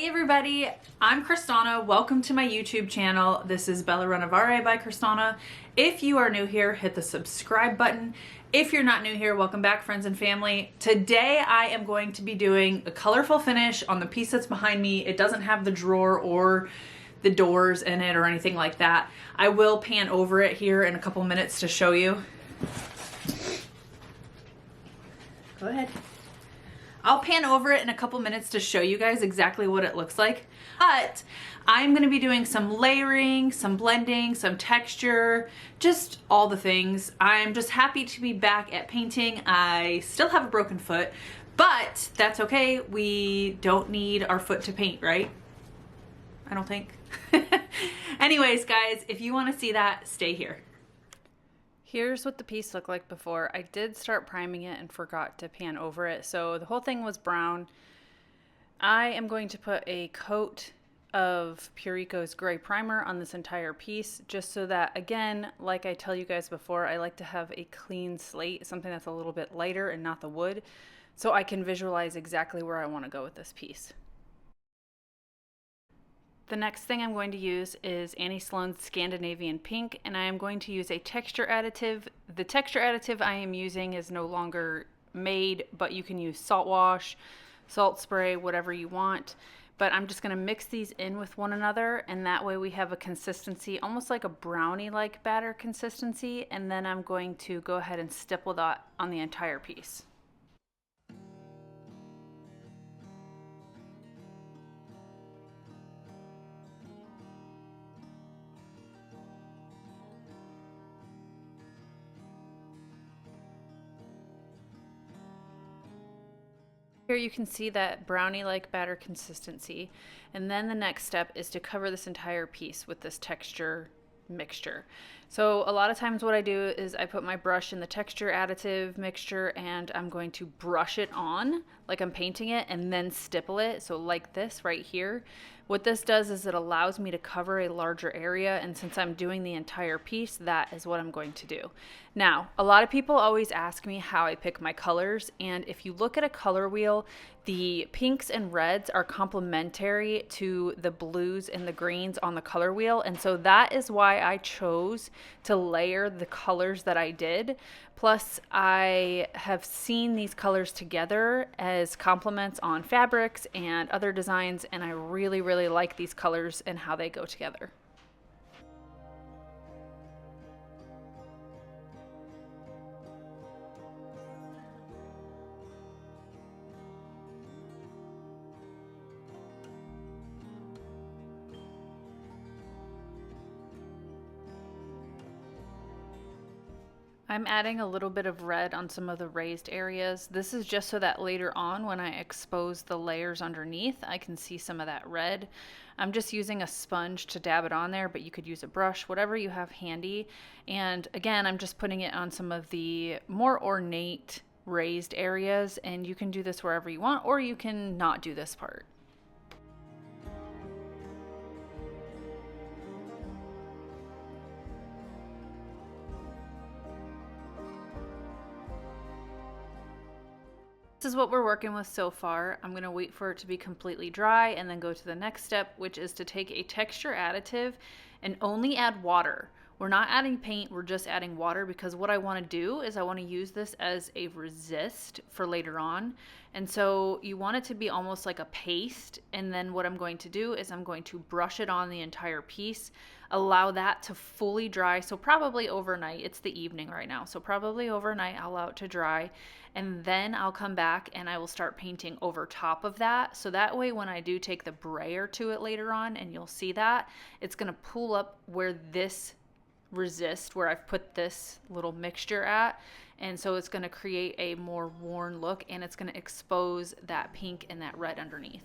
Hey everybody, I'm Crys'Dawna. Welcome to my YouTube channel. This is Bella Renovare by Crys'Dawna. If you are new here, hit the subscribe button. If you're not new here, welcome back, friends and family. Today I am going to be doing a colorful finish on the piece that's behind me. It doesn't have the drawer or the doors in it or anything like that. I will pan over it here in a couple minutes to show you. Go ahead. I'll pan over it in a couple minutes to show you guys exactly what it looks like. But I'm gonna be doing some layering, some blending, some texture, just all the things. I'm just happy to be back at painting. I still have a broken foot, but that's okay. We don't need our foot to paint, right? I don't think. Anyways, guys, if you wanna see that, stay here. Here's what the piece looked like before. I did start priming it and forgot to pan over it, so the whole thing was brown. I am going to put a coat of Purico's gray primer on this entire piece, just so that, again, like I tell you guys before, I like to have a clean slate, something that's a little bit lighter and not the wood, so I can visualize exactly where I want to go with this piece. The next thing I'm going to use is Sloan's Scandinavian Pink, and I am going to use a texture additive. The texture additive I am using is no longer made, but you can use salt wash, salt spray, whatever you want. But I'm just going to mix these in with one another, and that way we have a consistency, almost like a brownie-like batter consistency, and then I'm going to go ahead and stipple that on the entire piece. Here you can see that brownie-like batter consistency, and then the next step is to cover this entire piece with this texture mixture. So a lot of times what I do is I put my brush in the texture additive mixture and I'm going to brush it on like I'm painting it and then stipple it, so like this right here. What this does is it allows me to cover a larger area, and since I'm doing the entire piece, that is what I'm going to do. Now, a lot of people always ask me how I pick my colors, and if you look at a color wheel, the pinks and reds are complementary to the blues and the greens on the color wheel, and so that is why I chose to layer the colors that I did. Plus, I have seen these colors together as complements on fabrics and other designs, and I really, really like these colors and how they go together. I'm adding a little bit of red on some of the raised areas. This is just so that later on when I expose the layers underneath, I can see some of that red. I'm just using a sponge to dab it on there, but you could use a brush, whatever you have handy. And again, I'm just putting it on some of the more ornate raised areas, and you can do this wherever you want, or you can not do this part. This is what we're working with so far. I'm gonna wait for it to be completely dry and then go to the next step, which is to take a texture additive and only add water. We're not adding paint, we're just adding water, because what I wanna do is I wanna use this as a resist for later on. And so you want it to be almost like a paste, and then what I'm going to do is I'm going to brush it on the entire piece, allow that to fully dry, so probably overnight. It's the evening right now, so probably overnight I'll allow it to dry, and then I'll come back and I will start painting over top of that, so that way when I do take the brayer to it later on, and you'll see that, it's gonna pull up where this resist, where I've put this little mixture at, and so it's going to create a more worn look, and it's going to expose that pink and that red underneath.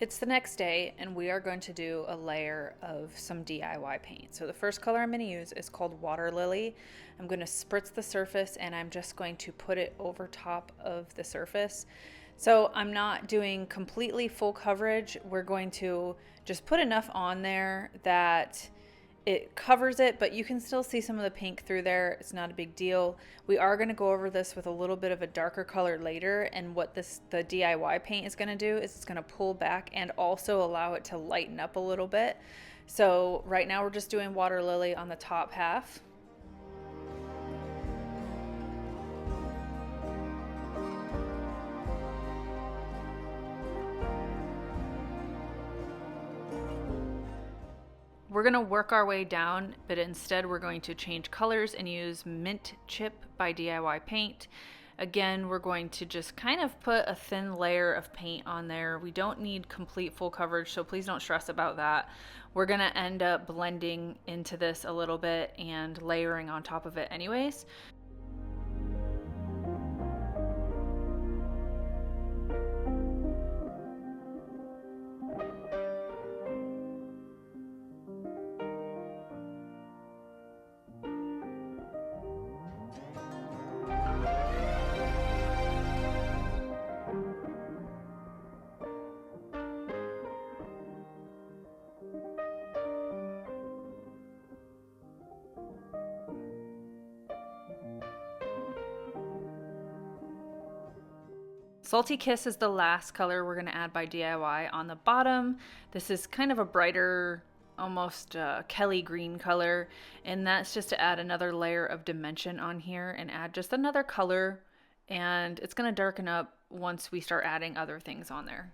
It's the next day and we are going to do a layer of some DIY paint. So the first color I'm going to use is called Water Lily. I'm going to spritz the surface and I'm just going to put it over top of the surface. So I'm not doing completely full coverage. We're going to just put enough on there that it covers it, but you can still see some of the pink through there. It's not a big deal. We are going to go over this with a little bit of a darker color later, and what the DIY paint is going to do is it's going to pull back and also allow it to lighten up a little bit. So right now we're just doing Water Lily on the top half. We're going to work our way down, but instead we're going to change colors and use Mint Chip by DIY Paint. Again, we're going to just kind of put a thin layer of paint on there. We don't need complete full coverage, so please don't stress about that. We're going to end up blending into this a little bit and layering on top of it anyways. Salty Kiss is the last color we're going to add by DIY on the bottom. This is kind of a brighter, almost Kelly green color, and that's just to add another layer of dimension on here and add just another color, and it's going to darken up once we start adding other things on there.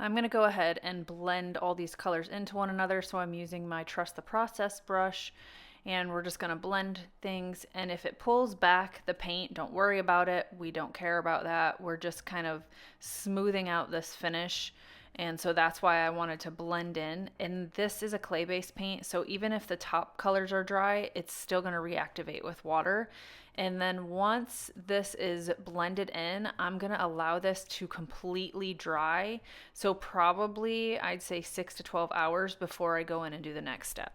I'm going to go ahead and blend all these colors into one another, so I'm using my Trust the Process brush, and we're just going to blend things, and if it pulls back the paint, don't worry about it. We don't care about that. We're just kind of smoothing out this finish, and so that's why I wanted to blend in. And this is a clay-based paint, so even if the top colors are dry, it's still going to reactivate with water. And then once this is blended in, I'm going to allow this to completely dry. So probably I'd say 6 to 12 hours before I go in and do the next step.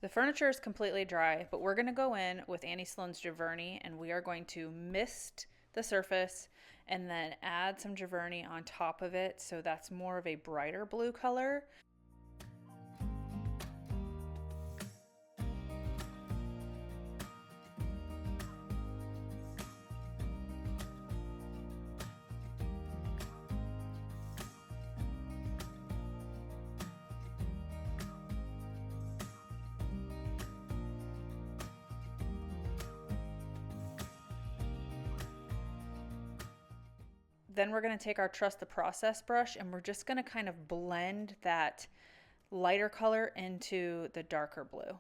The furniture is completely dry, but we're going to go in with Annie Sloan's Giverny and we are going to mist the surface and then add some Giverny on top of it, so that's more of a brighter blue color. Then we're going to take our Trust the Process brush and we're just going to kind of blend that lighter color into the darker blue.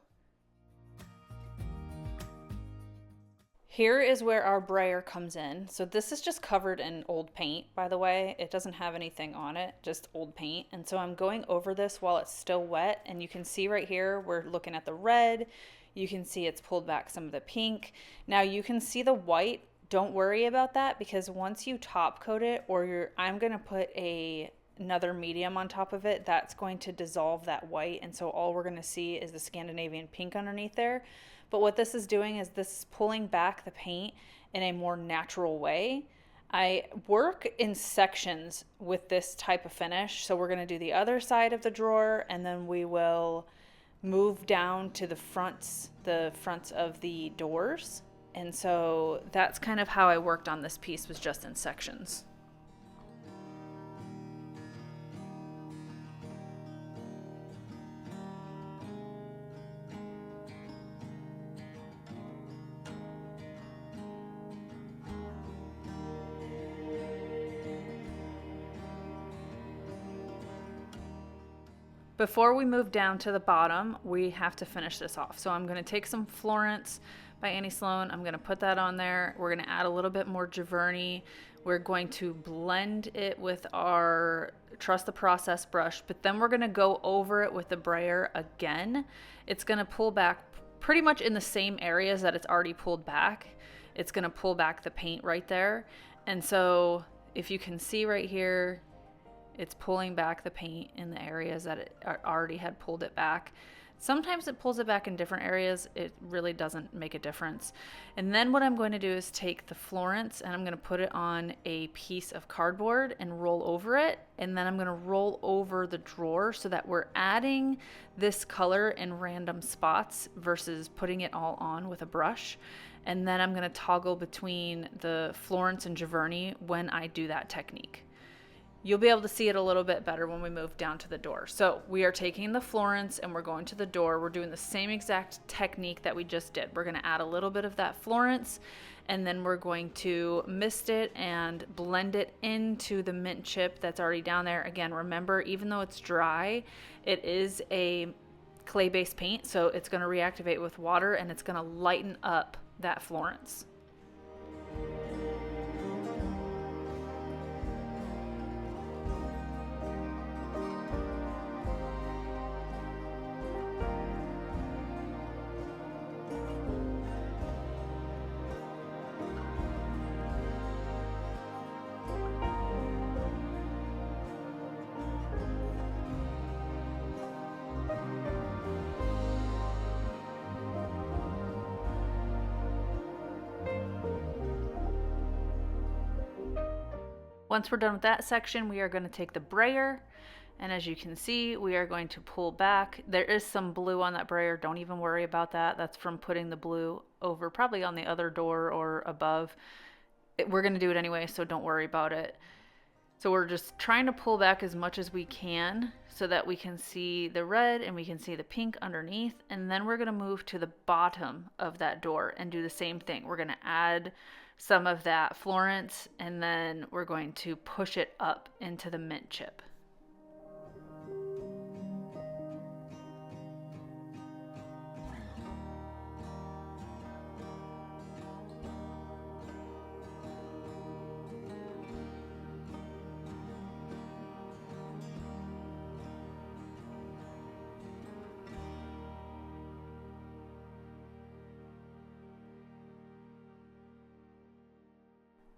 Here is where our brayer comes in. So this is just covered in old paint, by the way. It doesn't have anything on it, just old paint. And so I'm going over this while it's still wet, and you can see right here, we're looking at the red. You can see it's pulled back some of the pink. Now you can see the white. Don't worry about that, because once you top coat it, I'm going to put a another medium on top of it, that's going to dissolve that white. And so all we're going to see is the Scandinavian Pink underneath there. But what this is doing is this is pulling back the paint in a more natural way. I work in sections with this type of finish. So we're going to do the other side of the drawer, and then we will move down to the fronts of the doors. And so that's kind of how I worked on this piece, was just in sections. Before we move down to the bottom, we have to finish this off. So I'm going to take some Florence by Annie Sloan. I'm going to put that on there. We're going to add a little bit more Giverny. We're going to blend it with our Trust the Process brush, but then we're going to go over it with the brayer again. It's going to pull back pretty much in the same areas that it's already pulled back. It's going to pull back the paint right there. And so if you can see right here, it's pulling back the paint in the areas that it already had pulled it back. Sometimes it pulls it back in different areas. It really doesn't make a difference. And then what I'm going to do is take the Florence and I'm going to put it on a piece of cardboard and roll over it. And then I'm going to roll over the drawer so that we're adding this color in random spots versus putting it all on with a brush. And then I'm going to toggle between the Florence and Giverny when I do that technique. You'll be able to see it a little bit better when we move down to the door. So we are taking the Florence and we're going to the door. We're doing the same exact technique that we just did. We're going to add a little bit of that Florence, and then we're going to mist it and blend it into the mint chip that's already down there. Again, remember, even though it's dry, it is a clay-based paint, so it's going to reactivate with water and it's going to lighten up that Florence. Once we're done with that section, we are going to take the brayer, and as you can see, we are going to pull back. There is some blue on that brayer. Don't even worry about that. That's from putting the blue over probably on the other door or above. We're going to do it anyway, so don't worry about it. So we're just trying to pull back as much as we can so that we can see the red and we can see the pink underneath. And then we're going to move to the bottom of that door and do the same thing. We're going to add some of that Florence, and then we're going to push it up into the mint chip.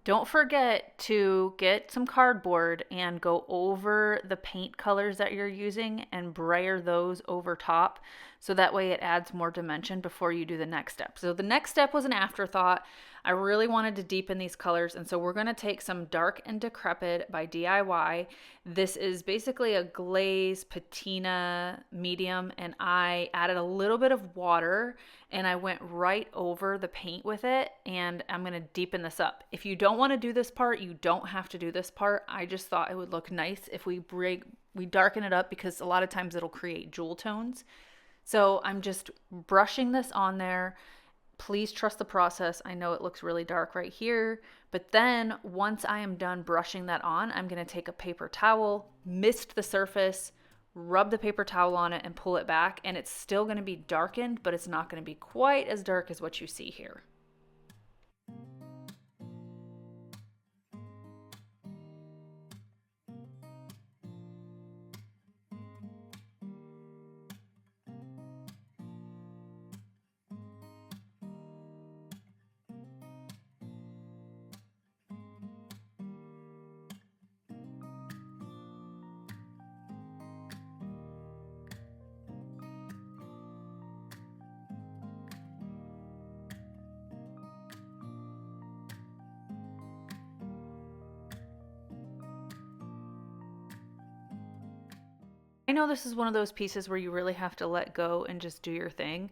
Don't forget to get some cardboard and go over the paint colors that you're using and brayer those over top, so that way it adds more dimension before you do the next step. So the next step was an afterthought. I really wanted to deepen these colors, and so we're going to take some Dark and Decrepit by DIY. This is basically a glaze patina medium, and I added a little bit of water and I went right over the paint with it, and I'm going to deepen this up. If you don't want to do this part, you don't have to do this part. I just thought it would look nice if we darken it up, because a lot of times it'll create jewel tones. So I'm just brushing this on there. Please trust the process. I know it looks really dark right here, but then once I am done brushing that on, I'm going to take a paper towel, mist the surface, rub the paper towel on it and pull it back, and it's still going to be darkened, but it's not going to be quite as dark as what you see here. know this is one of those pieces where you really have to let go and just do your thing.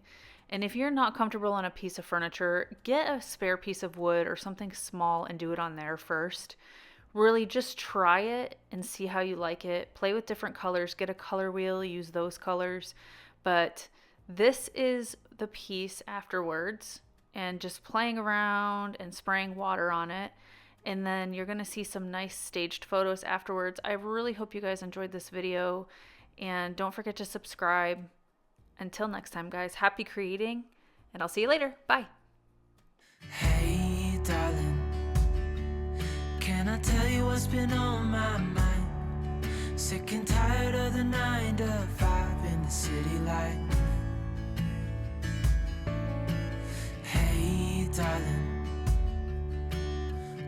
And if you're not comfortable on a piece of furniture, get a spare piece of wood or something small and do it on there first. Really just try it and see how you like it. Play with different colors, get a color wheel, use those colors. But this is the piece afterwards, and just playing around and spraying water on it. And then you're going to see some nice staged photos afterwards. I really hope you guys enjoyed this video, and don't forget to subscribe. Until next time, guys, happy creating, and I'll see you later. Bye. Hey, darling, can I tell you what's been on my mind? Sick and tired of the 9 to 5 in the city life. Hey, darling,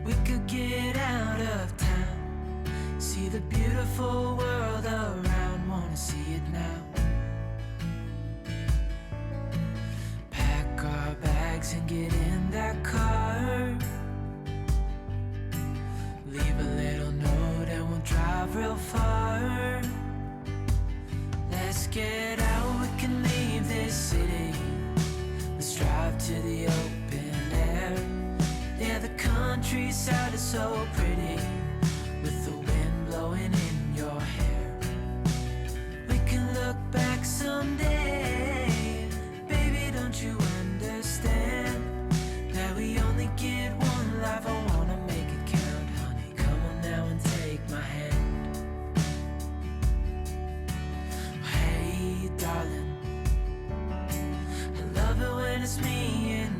we could get out of town, see the beautiful world around, wanna see it now. Pack our bags and get in that car, leave a little note and we'll drive real far. Let's get out, we can leave this city, let's drive to the open air. Yeah, the countryside is so pretty.